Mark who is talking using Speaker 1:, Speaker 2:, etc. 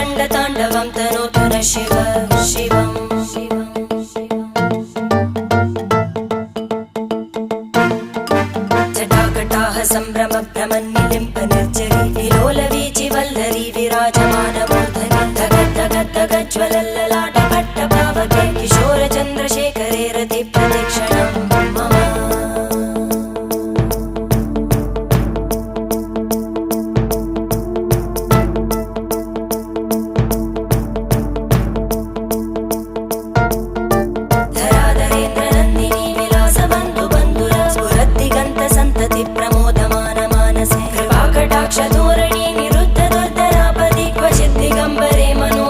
Speaker 1: रङ्गताण्डवं तनोतु न शिव शिवम् जटाकटाः सम्भ्रमभ्रमन्निलिम्प निर्जरी विलोलवीचि वल्लरी विराजमानमूर्धनि धगज्ज्वलल्ललाटपट्टपावके किशोरचन्द्रशेखरे रतिप्रतिक्षणं मम धराधरेन्द्रनन्दिनी विलासबन्धुबन्धुरा स्फुरद्दिगन्तसन्तति प्रमोदमान मानसे कृपाकटाक्षधोरणी निरुद्धदुर्धरापदि क्वचिद्दिगम्बरे मनो